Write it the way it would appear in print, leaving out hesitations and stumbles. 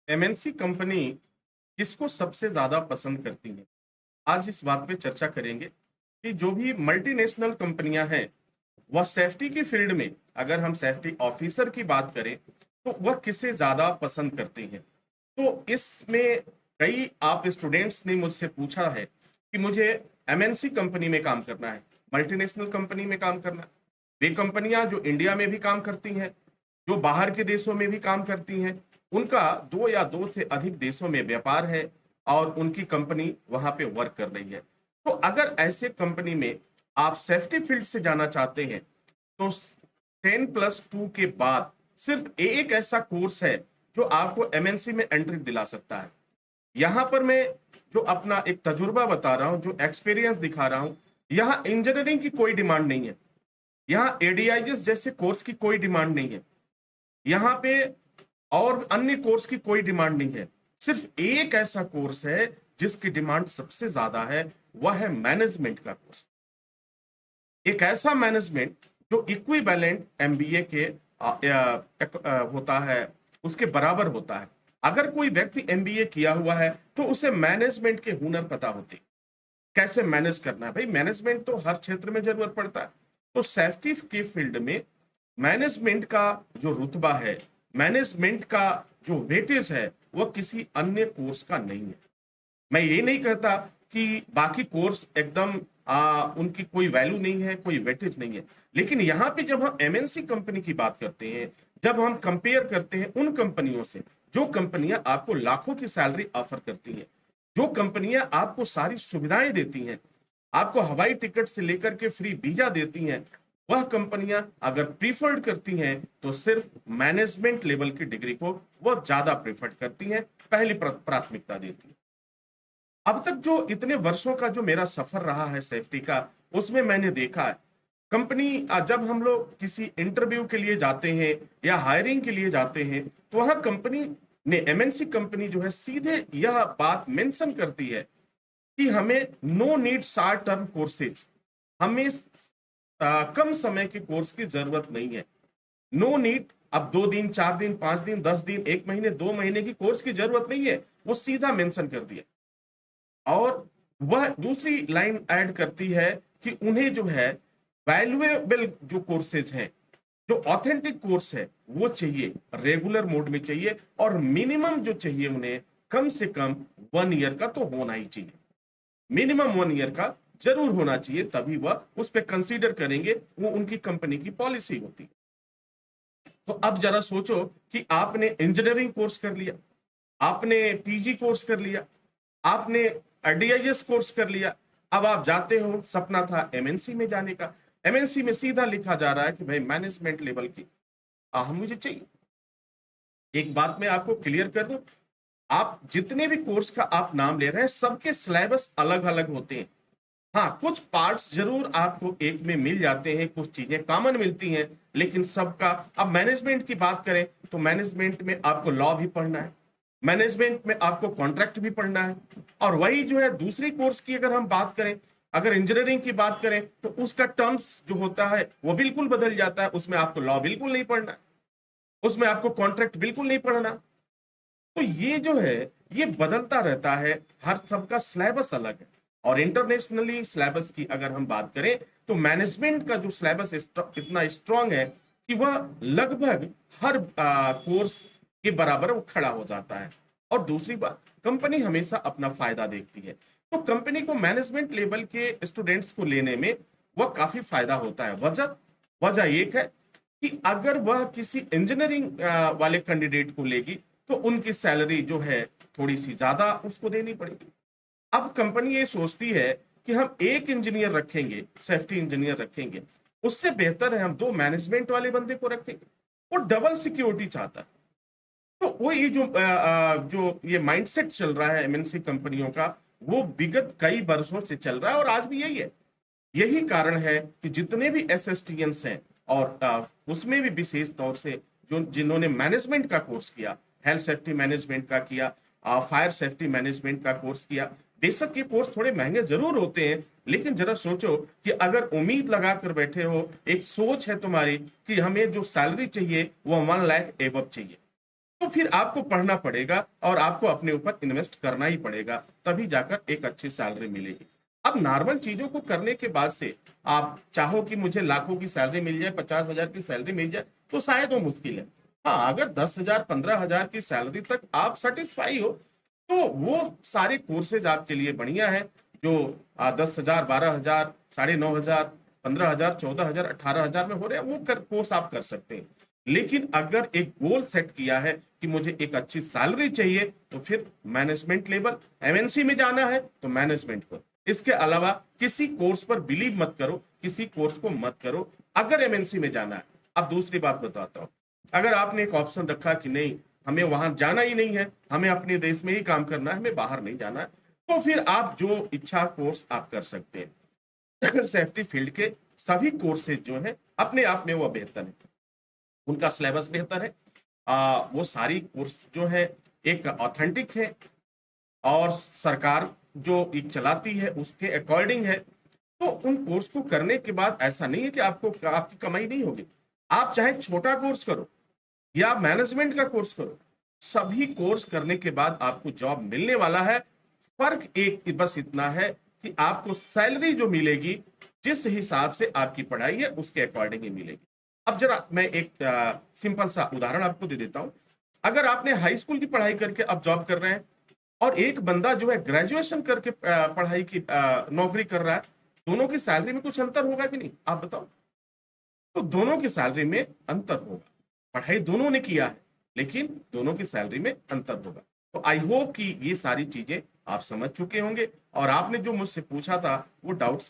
MNC company किसको सबसे ज्यादा पसंद करती है? आज इस बात पे चर्चा करेंगे कि जो भी मल्टीनेशनल कंपनियां हैं वह सेफ्टी की फील्ड में, अगर हम सेफ्टी ऑफिसर की बात करें तो वह किसे ज्यादा पसंद करती हैं। तो इसमें कई आप स्टूडेंट्स ने मुझसे पूछा है कि मुझे एमएनसी कंपनी में काम करना है, मल्टीनेशनल कंपनी में काम करना है। वे कंपनियां जो इंडिया में भी काम करती हैं, जो बाहर के देशों में भी काम करती हैं, उनका दो या दो से अधिक देशों में व्यापार है और उनकी कंपनी वहां पे वर्क कर रही है। तो अगर ऐसे कंपनी में आप सेफ्टी फील्ड से जाना चाहते हैं तो 10+2 के बाद सिर्फ एक ऐसा कोर्स है जो आपको एमएनसी में एंट्री दिला सकता है। यहां पर मैं जो अपना एक तजुर्बा बता रहा हूं, जो एक्सपीरियंस दिखा रहा हूं, यहां इंजीनियरिंग की कोई डिमांड नहीं है, यहाँ एडीआईएस जैसे कोर्स की कोई डिमांड नहीं है, यहाँ पे और अन्य कोर्स की कोई डिमांड नहीं है। सिर्फ एक ऐसा कोर्स है जिसकी डिमांड सबसे ज्यादा है, वह है मैनेजमेंट का कोर्स। एक ऐसा मैनेजमेंट जो इक्विवेलेंट एमबीए के होता है, उसके बराबर होता है। अगर कोई व्यक्ति एमबीए किया हुआ है तो उसे मैनेजमेंट के हुनर पता होते हैं, कैसे मैनेज करना है। भाई मैनेजमेंट तो हर क्षेत्र में जरूरत पड़ता है। तो सेफ्टी के फील्ड में मैनेजमेंट का जो रुतबा है, मैनेजमेंट का जो वेटेज है, वह किसी अन्य कोर्स का नहीं है। मैं ये नहीं कहता कि बाकी कोर्स एकदम उनकी कोई वैल्यू नहीं है, कोई वेटेज नहीं है, लेकिन यहाँ पे जब हम एमएनसी कंपनी की बात करते हैं, जब हम कंपेयर करते हैं उन कंपनियों से जो कंपनियां आपको लाखों की सैलरी ऑफर करती हैं, जो कंपनियां आपको सारी सुविधाएं देती हैं, आपको हवाई टिकट से लेकर के फ्री वीजा देती हैं, वह कंपनियां अगर प्रीफर्ड करती हैं तो सिर्फ मैनेजमेंट लेवल की डिग्री को वह ज्यादा प्रीफर्ड करती हैं, पहली प्राथमिकता देती हैं। अब तक जो इतने वर्षों का जो मेरा सफर रहा है सेफ्टी का, उसमें मैंने देखा है कंपनी जब हम लोग किसी इंटरव्यू के लिए जाते हैं या हायरिंग के लिए जाते हैं तो वहां कंपनी ने, एमएनसी कंपनी जो है, सीधे यह बात मेंशन करती है कि हमें no need short term courses, हमें कम समय के कोर्स की जरूरत नहीं है। नो नीड अब 2 दिन, 4 दिन, 5 दिन, 10 दिन, 1 महीने, 2 महीने की कोर्स की जरूरत नहीं है, वो सीधा मेंशन कर दिया। और वह दूसरी लाइन ऐड करती है कि उन्हें जो है वैल्यूएबल जो कोर्सेज हैं, जो ऑथेंटिक कोर्स है, वो चाहिए, रेगुलर मोड में चाहिए, और मिनिमम जो चाहिए उन्हें कम से कम 1 ईयर का तो होना ही चाहिए। मिनिमम 1 ईयर का जरूर होना चाहिए, तभी वह उस पर कंसीडर करेंगे, वो उनकी कंपनी की पॉलिसी होती है। तो अब जरा सोचो कि आपने इंजीनियरिंग कोर्स कर लिया, आपने पीजी कोर्स कर लिया, आपने डीआईएस कोर्स कर लिया, अब आप जाते हो, सपना था एमएनसी में जाने का, एमएनसी में सीधा लिखा जा रहा है कि भाई मैनेजमेंट लेवल की हम मुझे चाहिए। एक बात मैं आपको क्लियर कर दूं, आप जितने भी कोर्स का आप नाम ले रहे हैं, सबके सिलेबस अलग अलग होते हैं। हाँ, कुछ पार्ट्स जरूर आपको एक में मिल जाते हैं, कुछ चीजें कॉमन मिलती हैं, लेकिन सबका, अब मैनेजमेंट की बात करें तो मैनेजमेंट में आपको लॉ भी पढ़ना है, मैनेजमेंट में आपको कॉन्ट्रैक्ट भी पढ़ना है। और वही जो है दूसरी कोर्स की अगर हम बात करें, अगर इंजीनियरिंग की बात करें तो उसका टर्म्स जो होता है वो बिल्कुल बदल जाता है, उसमें आपको लॉ बिल्कुल नहीं पढ़ना, उसमें आपको कॉन्ट्रैक्ट बिल्कुल नहीं पढ़ना। तो ये जो है, ये बदलता रहता है, हर सबका सिलेबस अलग है। और इंटरनेशनली सिलेबस की अगर हम बात करें तो मैनेजमेंट का जो सिलेबस इतना स्ट्रांग है कि वह लगभग हर कोर्स के बराबर वो खड़ा हो जाता है। और दूसरी बात, कंपनी हमेशा अपना फायदा देखती है, तो कंपनी को मैनेजमेंट लेवल के स्टूडेंट्स को लेने में वह काफी फायदा होता है। वजह वजह एक है कि अगर वह किसी इंजीनियरिंग वाले कैंडिडेट को लेगी तो उनकी सैलरी जो है थोड़ी सी ज्यादा उसको देनी पड़ेगी। अब कंपनी ये सोचती है कि हम एक इंजीनियर रखेंगे, सेफ्टी इंजीनियर रखेंगे, उससे बेहतर है हम 2 मैनेजमेंट वाले बंदे को रखेंगे। वो डबल सिक्योरिटी चाहता है। तो वो ये जो ये माइंडसेट चल रहा है एमएनसी कंपनियों का, वो विगत कई वर्षों से चल रहा है और आज भी यही है। यही कारण है कि जितने भी एसएसटीएंस हैं, और उसमें भी विशेष तौर से जो जिन्होंने मैनेजमेंट का कोर्स किया, हेल्थ सेफ्टी मैनेजमेंट का किया, फायर सेफ्टी मैनेजमेंट का कोर्स किया, बेशक ये कोर्स थोड़े महंगे जरूर होते हैं, लेकिन जरा सोचो कि अगर उम्मीद लगा कर बैठे हो, एक सोच है तुम्हारी कि हमें जो सैलरी चाहिए वो 1 लाख एबव चाहिए, तो फिर आपको पढ़ना पड़ेगा और आपको अपने ऊपर इन्वेस्ट करना ही पड़ेगा, तभी जाकर एक अच्छी सैलरी मिलेगी। अब नॉर्मल चीजों को करने के बाद से आप चाहो कि मुझे लाखों की सैलरी मिल जाए, 50,000 की सैलरी मिल जाए, तो शायद वो मुश्किल है। हाँ, अगर 10,000 15,000 की सैलरी तक आप सेटिस्फाई हो, तो वो सारे कोर्सेज आपके लिए बढ़िया है। जो 10,000 12,000 9,500 15,000 14,000 18,000 में हो रहे हैं, वो कोर्स आप कर सकते हैं। लेकिन अगर एक गोल सेट किया है कि मुझे एक अच्छी सैलरी चाहिए, तो फिर मैनेजमेंट लेवल, एमएनसी में जाना है तो मैनेजमेंट को। इसके अलावा किसी कोर्स पर बिलीव मत करो, किसी कोर्स को मत करो अगर एमएनसी में जाना है। अब दूसरी बात बताता हूं, अगर आपने एक ऑप्शन रखा कि नहीं, हमें वहां जाना ही नहीं है, हमें अपने देश में ही काम करना है, हमें बाहर नहीं जाना है, तो फिर आप जो इच्छा कोर्स आप कर सकते हैं। सेफ्टी फील्ड के सभी कोर्सेज जो है अपने आप में वो बेहतर है, उनका सिलेबस बेहतर है। वो सारी कोर्स जो है एक ऑथेंटिक है, और सरकार जो एक चलाती है उसके अकॉर्डिंग है। तो उन कोर्स को करने के बाद ऐसा नहीं है कि आपकी कमाई नहीं होगी। आप चाहे छोटा कोर्स करो या मैनेजमेंट का कोर्स करो, सभी कोर्स करने के बाद आपको जॉब मिलने वाला है। फर्क एक बस इतना है कि आपको सैलरी जो मिलेगी, जिस हिसाब से आपकी पढ़ाई है उसके अकॉर्डिंग ही मिलेगी। अब जरा मैं एक सिंपल सा उदाहरण आपको दे देता हूं। अगर आपने हाई स्कूल की पढ़ाई करके अब जॉब कर रहे हैं, और एक बंदा जो है ग्रेजुएशन करके पढ़ाई की नौकरी कर रहा है, दोनों की सैलरी में कुछ अंतर होगा कि नहीं, आप बताओ। तो दोनों की सैलरी में अंतर होगा। पढ़ाई दोनों ने किया है, लेकिन दोनों की सैलरी में अंतर होगा। तो आई होप कि ये सारी चीजें आप समझ चुके होंगे, और आपने जो मुझसे पूछा था वो डाउट्स